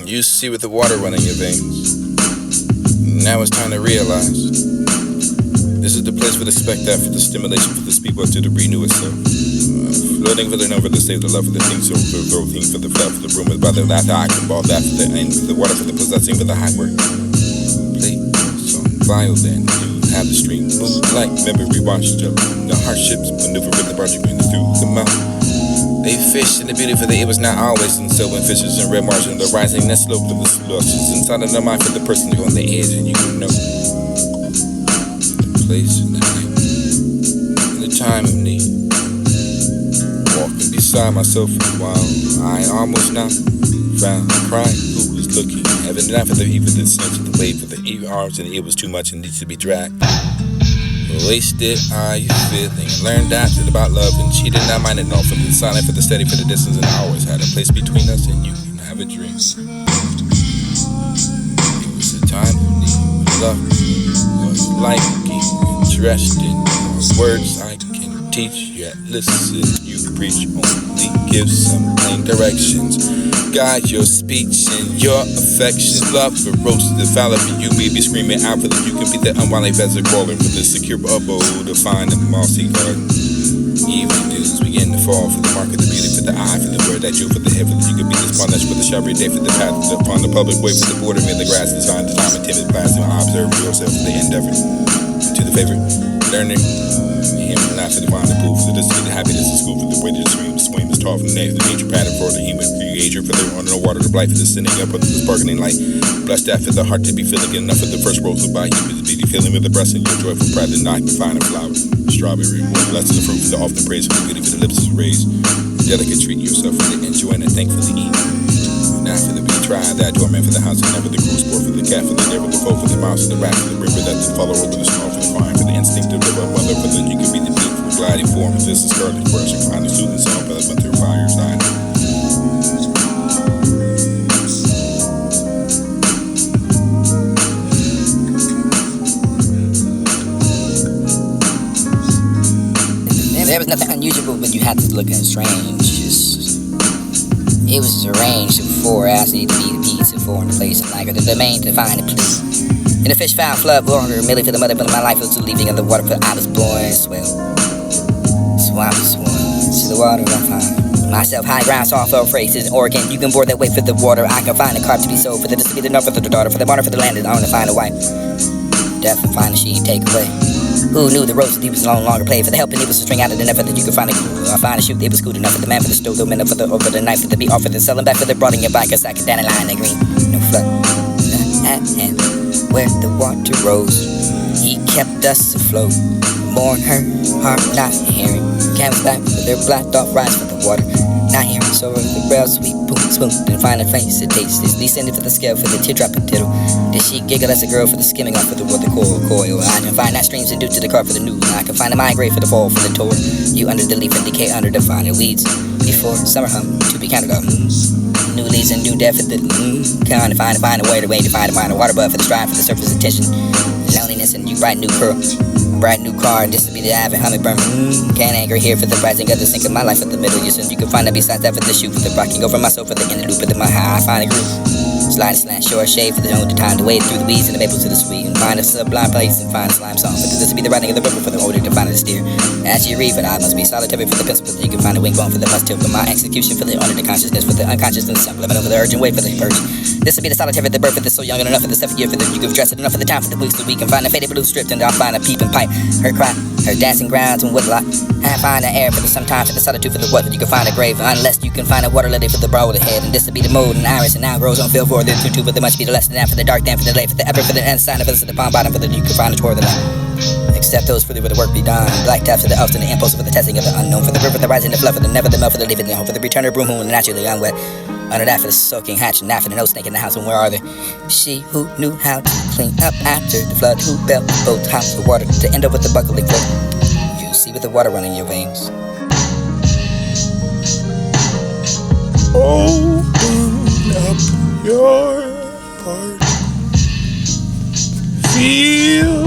You see with the water running your veins. Now it's time to realize this is the place for the spectator, for the stimulation, for this people to renew itself. Floating for the know, for the save, the love, for the things, so for the throw, thing, for the flood, for the rumors, by the laughter, I can ball that, for the aim, for the water, for the possessing, for the high work. Play song, violin, you have the stream, move like memory, watch the hardships, maneuver with the project, through the mouth. They fish in the beauty, for the it was not always, and so when fishes in red margin, the rising, that slope of the slushes, inside of the mind for the person who's on the edge, and you can know the place in the night, in the time of need. Walking beside myself for a while, I almost not found crying. Who was looking? Heaven and for the evil, the sense of the wave for the arms, and it was too much and needs to be dragged. Wasted, are you feeling? Learned that about love and cheating. Not minding all for the silent, for the steady, for the distance, and I always had a place between us and you can have a dream. It was a time of need, love, was liking, interested in words I can teach, yet listen. You preach only, give some plain directions. Guide your speech and your affections. Love for roast the valor for you may be screaming out for that you can be the unwinding vessel crawling for the secure abode to find the mossy garden. Evening dews begin to fall for the mark of the beauty, for the eye, for the word that you, for the head, for that you can be the sponge for the showery day, for the path upon the public way, for the border where the grass is on the time and timid glass and observe yourself for the endeavor to the favorite learner. Him not to define the pool, for the distance, the happiness of school, for the way the swim is tall from the nature, the nature pattern for the human creator, for the on the water, the blight, for the sending up of the sparkling light. Blessed after the heart to be feeling enough of the first rose by you, with the beauty feeling with the breast and your joyful pride, the night, the fine flower, strawberry, more blessed the fruit, for the often praise, for the beauty, for the lips is raised. Delicate treat yourself for the enjoying and thankfully eat. Now for the be try that torment for the house and never the cruel sport for the cat, for the devil, the foe, for the mouse, for the rat, for the river that the follow over the snow, for the fire, for the instinct of the mother, for the you can be the beautiful gliding form, for this is scarlet crush and find the soothing song, for the winter fires I know. There was nothing unusual, but you had to look at strange. It was arranged before asking you to be the pizza for in the place of like the domain to find a place. In the fish found flood water, merely for the mother, but my life was leaving of the water, for I was born swell. So I was born to the water I find myself high ground, soft flow phrases, Oregon. You can board that way for the water. I can find a carp to be sold for the to be the north for the daughter, for the water, for the land, and I want to find a wife. Death and find a she take away. Who knew the roast deep was no longer played for the help and it was a string out of the net for that you could find a cool. I find a shoot, it was good enough for the man for the stove, the minute for the over the knife for the be offered and selling back for the broadening your bike, a sack of dandelion and green. No flood at him where the water rose. He kept us afloat. Mourn her heart not hearing. Camels back with their blacked off rice for the water. Not hearing so the rail sweet boom spoon and find a face to taste. Is descended for the scale for the teardrop and tittle. Did she giggle as a girl for the skimming off for the water coil? I can find that streams and due to the car for the news. I can find a migrate for the fall for the tour. You under the leaf and decay under the finer weeds. Before summer hum to be counted up. New leaves and new death for the kind of find a way to find a water bud for the strive for the surface attention. Loneliness and you bright new pearl. Bright new car, this will be the avid hummingbird. Can't anchor here for the rising of the sink of my life at the middle. You soon you can find that besides that for the shoe for the rocking over my soul for the inner loop of my high. I find a groove. Slide slant, short shade for the only time to wade through the weeds and the maples to the sweet. And find a sublime place and find a slime song. For this will be the riding of the river for the older to find the steer. As you read, but I must be solitary for the pencil, but you can find a wing bone for the must till for my execution for the honor, the consciousness for the unconscious and the supplement for the urgent way for the person. This will be the solitary the birth of the so young and enough for the 7th year for the you give dressed enough for the time for the weeks the week and find a faded blue stripped and I'll find a peeping pipe. Her cry, her dancing grounds and woodlot. I find the air for the sometime for the solitude for the what you can find a grave unless you can find a water lily for the broad head and this will be the mold and iris and now grows on field for the tutu but there must be the less than that for the dark damn for the lay for the ever for the end sign of us at the palm bottom for the you can find a toward the light. Except those fully where the work be done. Black taps for the elves and the impulse for the testing of the unknown for the river, the rising, the flood for the never, the melt for the leaving the home for the return of broom who naturally unwet. Under that for the soaking hatch and that for the no snake in the house and where are they? She who knew how to clean up after the flood, who built both house for water to end up with the buckling flood. You see with the water running your veins. Open up your heart. Feel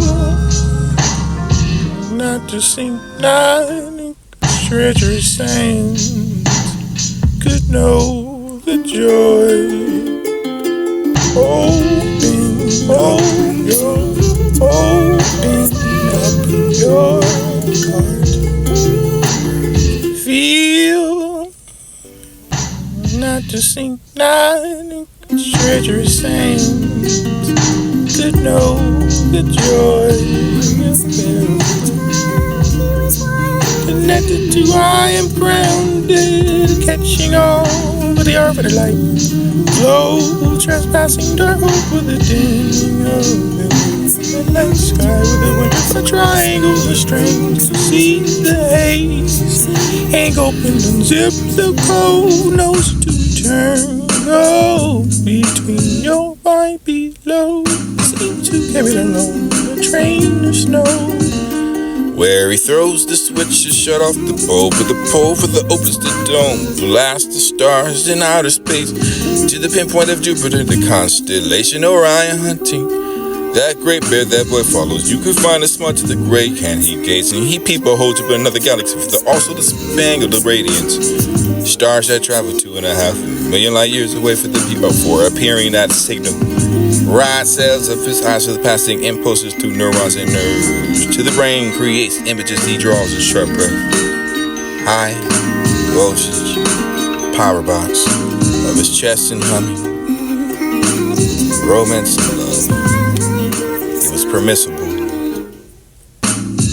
not to sink, not treacherous sands could know the joy up your heart. Feel, not to sink, not treacherous sands. Could know the joy of connected to I am grounded, catching on with the earth of the light. Glow, trespassing dark hope with the dimming of the night sky with the winter for triangles and strings to see the haze. Hang open, unzip the cold nose to turn. Go between your mind below. Seem to carry along the train of snow. Where he throws the switch to shut off the bulb, with the pole for the opens the dome, blast the stars in outer space to the pinpoint of Jupiter, the constellation Orion hunting. That great bear that boy follows. You could find a smut to the gray can he gaze, and he peep a hole to another galaxy for also the spangled of radiance. Stars that travel 2.5 million light years away for the people for appearing at signal. Ride cells of his eyes with passing impulses to neurons and nerves. To the brain creates images he draws a sharp breath. High voltage power box of his chest and humming. Romance and love. It was permissible.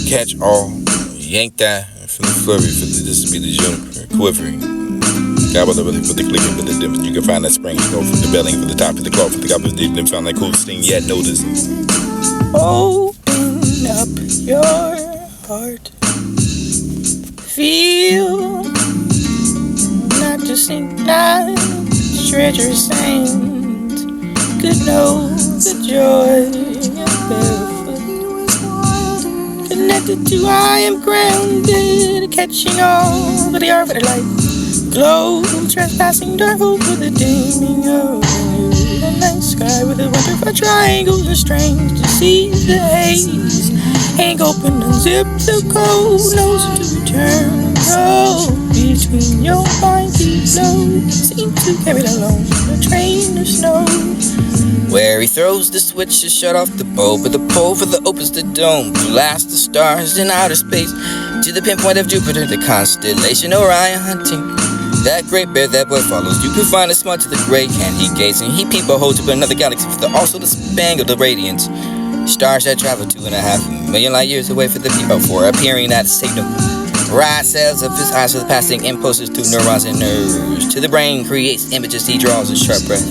Catch all, yank that from the flurry for this be the juniper quivering. God will with the clicking with the dip. You can find that spring go from the belly for the top of the claw for the goblins deep and found that cool sting yet notice. Open up your heart. Feel, not to sink, not treacherous sands. Could know the joy of barefoot. Connected to I am grounded, catching on with the earth of the light. Glow, trespassing dark hope with the dimming of the night sky with the winter for triangles and strings to see the haze. Hang open, unzip the cold nose to return. Go between your mind below. Seem to carry along a train of snow. Where he throws the switch to shut off the bulb, with the pole for the opens the dome, blast the stars in outer space to the pinpoint of Jupiter, the constellation Orion hunting. That great bear that boy follows. You can find a smut to the gray can he gaze, and he peep a hole to another galaxy for also the spangled of radiance. Stars that travel 2.5 million light years away for the people for appearing at a signal. Ride cells of his eyes with passing impulses to neurons and nerves. To the brain creates images he draws a sharp breath.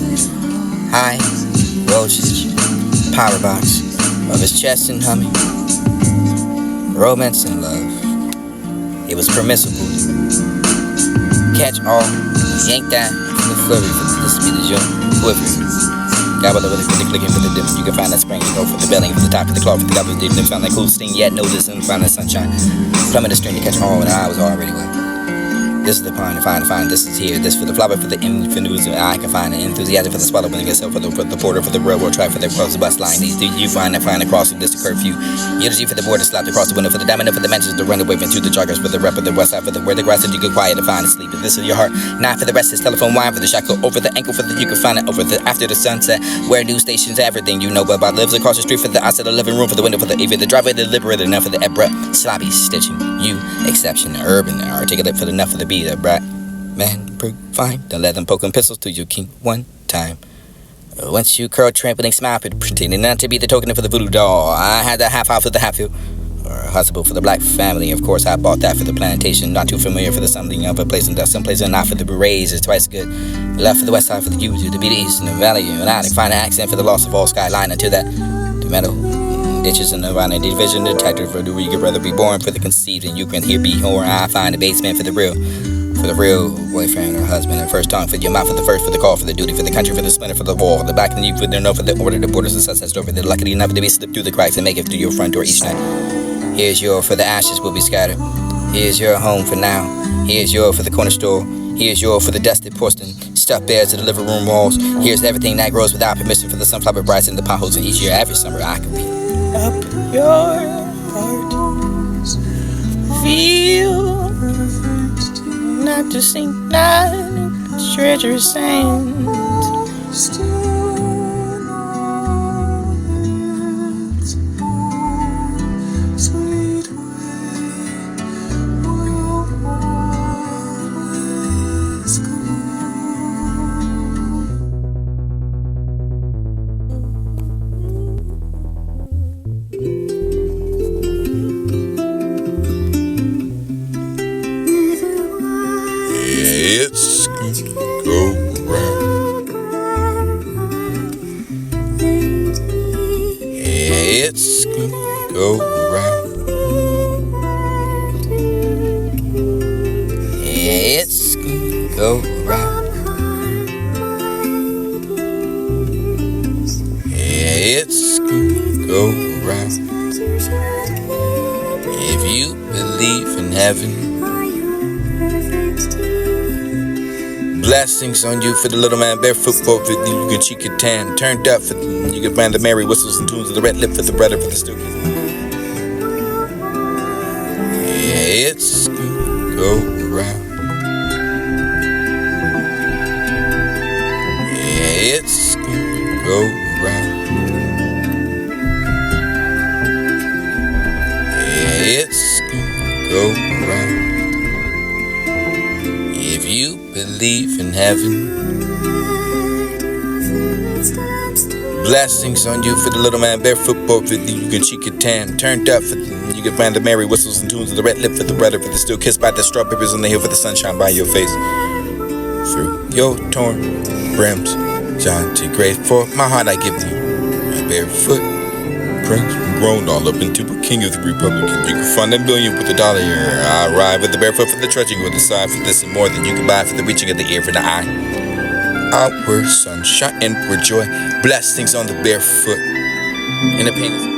High voltage power box of his chest and humming. Romance and love. It was permissible. Catch all, yank that from the flurry for this be the jump, quivering. God will with the clicking for the dip. You can find that spring, go for the belly, for the top of the claw, for the goblins deep, and found that cool sting, yet notice and find that sunshine. Plummet the string to catch all when I was already wet. This is the pond to find, this is here. This for the flower, for the infinite, I can find an enthusiasm for the swallow, when it gets for the porter, for the railroad track, for the cross the bus line. These do you find across this curfew? Eulogy for the border, slapped across the window, for the diamond, for the mansions, the runaway, into the joggers, for the rep of the west side, for the where the grass is you can quiet to find asleep. If this is your heart, not for the rest, is telephone wine, for the shackle over the ankle, for the you can find it over the after the sunset, where news stations, everything you know about lives across the street, for the outside the living room, for the window, for the AV, the driveway, the liberator, enough for the abrupt, sloppy stitching, you, exception, urban, articulate for the enough for the beat, brat. Man, brute, fine. Don't let them poking pistols to you, king, one time. Once you curl, trampling, smile, pretending not to be the token for the voodoo doll. I had the half off of the half hill. Or hospital for the black family. Of course, I bought that for the plantation. Not too familiar for the something of a place and dust. Someplace and not for the berets. It's twice good. Left for the west side for the U to the east and the valley. And I find an accent for the loss of all skyline until that. The metal. Ditches in the running division detector for the you could rather be born for the conceived and you can hear be or I find a basement for the real boyfriend or husband and first tongue for your mouth for the first for the call for the duty for the country for the splinter for the wall the back and you for the no for the order the borders the sunset door for the lucky enough to be slipped through the cracks and make it through your front door each night. Here's your for the ashes will be scattered. Here's your home for now. Here's your for the corner store. Here's your for the dusted porcelain stuffed bears to the living room walls. Here's everything that grows without permission for the sunflower brights and the potholes in each year. Every summer I can be up your heart. Feel not to sink, not treacherous sands. go round. Yeah, it's gonna go round. Yeah, it's gonna go round. If you believe in heaven, blessings on you for the little man barefoot boat with you can cheek it tan. Turned up for you can find the merry whistles and tunes of the red lip for the brother for the stookies. Yeah, it's gonna go round. Yeah, it's gonna go round. Yeah, it's gonna go round. If you believe in heaven, blessings on you for the little man barefoot boat with you can cheek it tan. Turned up for you can find the merry whistles and tunes of the red lip for the brother for the still kissed by the strawberries on the hill for the sunshine by your face. Through your torn brims, John T. Grave for my heart I give to you. A barefoot prince grown all up into a king of the Republican. You can find a million with $1 here. I ride with the barefoot for the trudging with the side for this and more than you can buy for the reaching of the ear for the eye. Outward sunshine and for joy, blessings on the barefoot and the pain.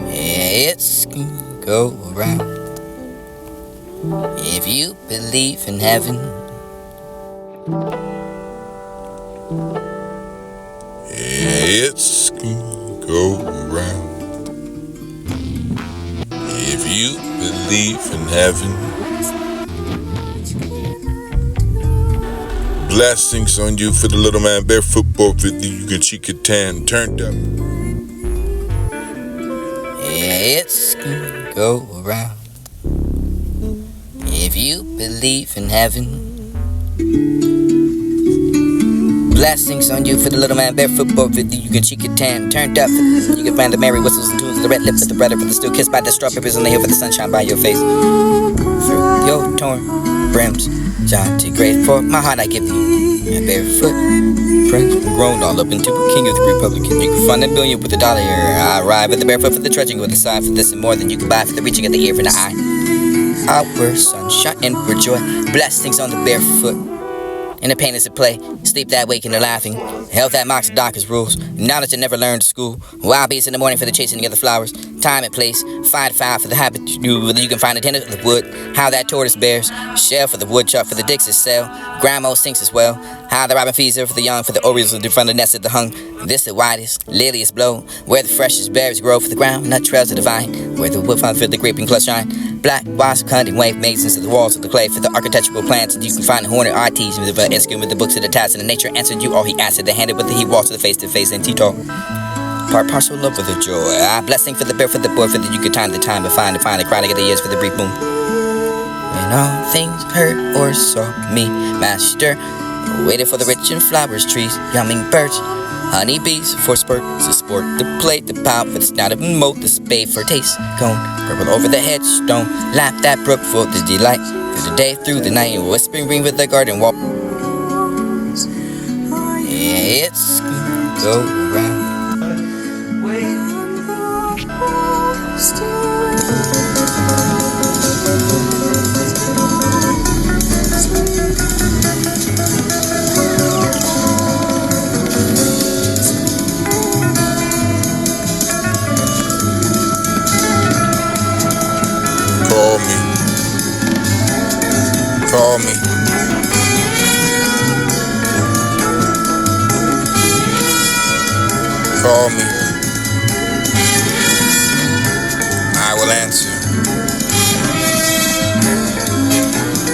Yeah, it's gonna go around. If you believe in heaven, it's gonna go around. If you believe in heaven, blessings on you for the little man barefoot boat with you can cheek it tan. Turned up. yeah, it's gonna go around. If you believe in heaven, blessings on you for the little man barefoot boat with you can cheek it tan. Turned up, you can find the merry whistles and tunes of the red lip for the brother for the still kissed by the strawberries on the hill for the sunshine by your face. Through your torn brims, John T. Grave for my heart I give to you. A barefoot prince grown all up into a king of the Republican. You can find a billion with $1 here. I ride with the barefoot for the trudging with a side for this and more than you can buy for the reaching of the ear for the eye. Outward sunshine and for joy, blessings on the barefoot. And the pain is at play, sleep that waking and laughing. Health that mocks the doctor's rules, knowledge that never learned to school. Wild beasts in the morning for the chasing of the flowers. Time and place, fight foul for the habit you do. Whether you can find a tenant of the wood, how that tortoise bears. Shell for the woodchuck, for the Dix's cell. Grandma sinks as well. How the robin feeds her for the young, for the orioles in front of the nest of the hung. This the widest, liliest blow, where the freshest berries grow for the ground, nut trails of the vine, where the wood found for the graping clutch shine. Black wasp hunting wave masons of the walls of the clay for the architectural plans, and you can find the hornet arties with the Eskin with the books of the task, and the nature answered you all he asked, the handed with the he walks to the face and Tito. Part partial love with the joy. Blessing for the bear for the boy, for the you could time the time and find the cry to get the years for the brief moon. When all things hurt or saw me, master, waited for the rich and flowers, trees, yumming birds, honeybees for spurts, the sport, the plate, the pout for the snout of moat, the spade for taste, cone, purple over the headstone, lap that brook for the delight, through the day, through the night, whispering ring with the garden wall. Yeah, it's gonna go around. Call me. Call me. I will answer.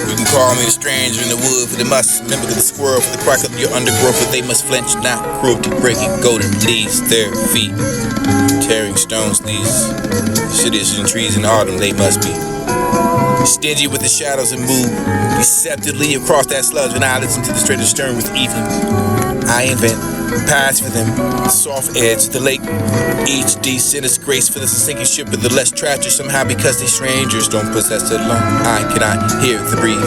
You can call me a stranger in the wood, for they must remember the squirrel, for the crack of your undergrowth, for they must flinch not. Cruelty breaking golden leaves, their feet tearing stones, these cities and trees in autumn they must be. Stingy with the shadows and move deceptively across that sludge when I listen to the straight and stern with evening. I invent Pass for them, soft edge, the lake. Each decent is grace for the sinking ship, but the less tragic somehow because these strangers don't possess a lung. I cannot hear the breathe.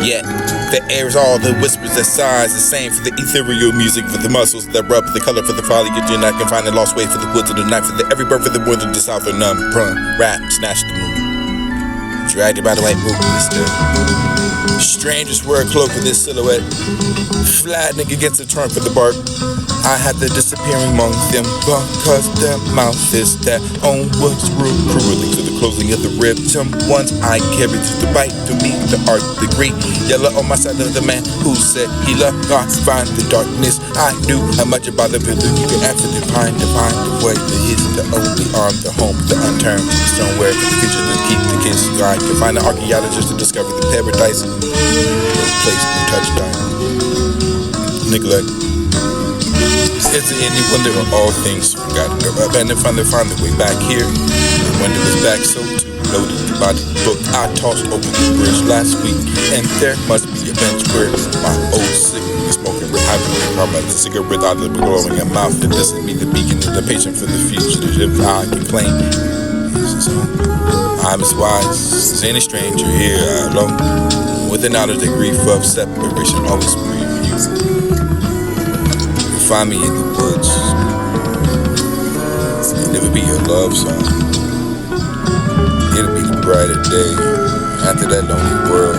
Yet, the air is all the whispers that sighs, the same for the ethereal music, for the muscles that rub, the color for the foliage, and I can find the lost way for the woods of the night, for the every bird for the north of the south or none. Prun, rap, snatch the moon. Dragged by the white rope in the still. Strangers wear a cloak with this silhouette, flattening against the trunk of the bark. I had the disappearing among them, because their mouth is their own words cruelly to the closing of the rib. Some ones I carried to the bite to meet the art degree. Yellow on my side of the man who said he loved God, find the darkness. I knew how much about the builder you could have to define the way that is the only arm, the home, the unturned somewhere for the future to keep the kiss. I can find an archaeologist to discover the paradise, no place to touch down. Neglect. Is it any wonder of all things forgotten? And then find the way back here. And when it was back so too loaded by the book I tossed over the bridge last week. And there must be a bench where my old cigarette is smoking with hydrocarbon, the cigarette out of the glowing in mouth. And this is me, the beacon of the patient for the fugitive. I can claim. I'm as wise as any stranger here alone, with the knowledge that grief of separation always breathe you. Find me in the woods. It'll be your love song. It'll be the brighter day after that lonely world.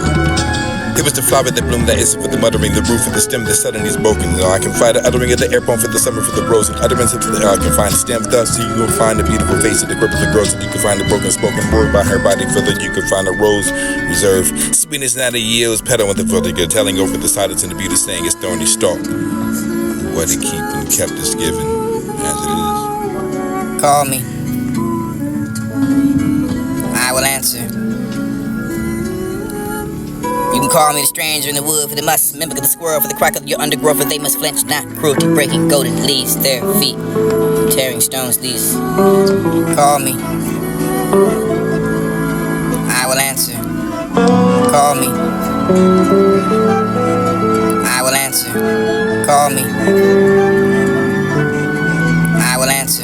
It was the flower that bloomed that is for the muttering, the roof of the stem that suddenly is broken. I can find the uttering of the airborne for the summer for the rose, and utterance into the air. I can find the stem thus, so you will find the beautiful face of the grip of the girls, and you can find the broken spoken word by her body further. You can find a rose reserve. Sweetness not a yields, petal with the vertigo, telling over the silence and the beauty saying it's thorny stalk. What it keep and kept is given as it is. Call me. I will answer. You can call me the stranger in the wood, for the must mimic of the squirrel, for the crack of your undergrowth, for they must flinch not. Cruelty breaking golden leaves, their feet tearing stones leaves. Call me. I will answer. Call me. I will answer. Call me. I will answer.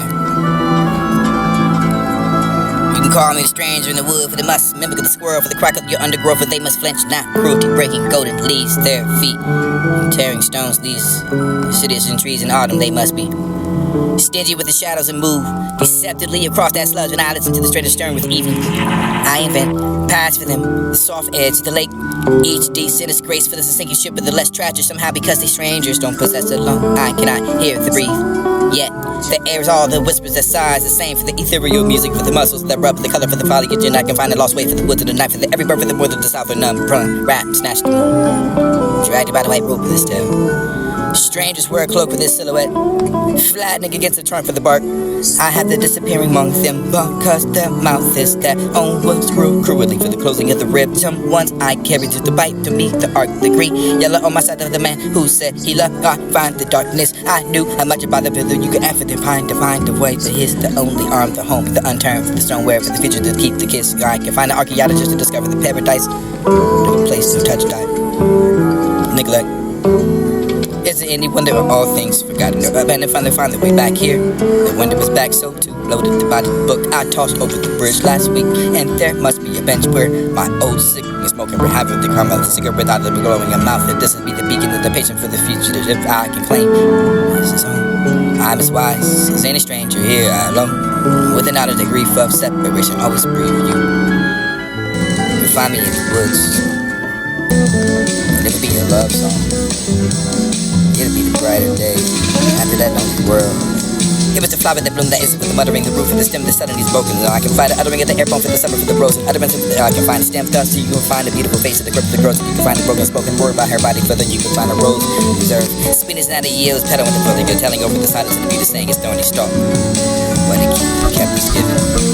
You can call me the stranger in the wood, for the must mimic of the squirrel, for the crack of your undergrowth, for they must flinch not. Cruelty breaking golden leaves, their feet tearing stones leaves. Cities and trees in autumn they must be. Stingy with the shadows and move deceptively across that sludge when I listen to the stranger stern with evening. I invent paths for them, the soft edge of the lake. Each decent is grace for the sinking ship, but the less tragic somehow because these strangers don't possess a lung. I cannot hear the breathe. Yet, the air is all the whispers that sighs, the same for the ethereal music, for the muscles that rub, the color for the foliage, and I can find a lost way for the woods of the night, for the every bird for the north of the south or none. Prun, rap, snatched, dragged by the white rope of this tail. Strangers wear a cloak with his silhouette, flattening against the trunk for the bark. I have the disappearing among them, because their mouth is their own words cruelly for the closing of the rib. Some ones I carried to the bite to meet the arc degree. Yellow on my side of the man who said he loved God, find the darkness. I knew how much about the builder you could effort and pine to find the way that his the only arm, the home, the unturned, for the stoneware, for the future to keep the kiss. I can find an archaeologist to discover the paradise, no place to touch dive. Neglect. Is it any wonder of all things forgotten? And finally find the way back here. The window was back so too loaded by the book I tossed over the bridge last week. And there must be a bench where my old cigarette is smoking, where having the karma of the cigarette out of the glowing in mouth. That this would be the beacon of the patient for the future, if I can claim this is home. I'm as wise as any stranger here alone, with the knowledge that grief of separation always breathe you. You can find me in the woods, and it'll be a love song. It'll be the brighter day after that lonely world. It was the flower that bloomed that is for the muttering, the roof of the stem that suddenly is broken. I can find the uttering of the airborne for the summer for the rose, and utterance of the I can find the stem thus, so you can find the beautiful face of the grip of the girls, and you can find the broken spoken word by her body further. You can find a rose reserved. Sweetness not a yields, petal with the further you're telling over the silence of the beauty saying it's thorny stalk. What it kept us given as it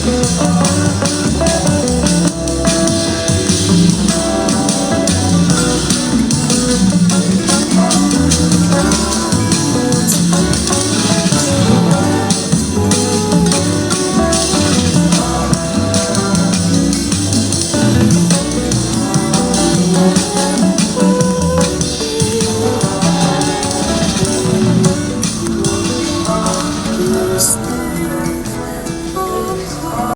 Peace.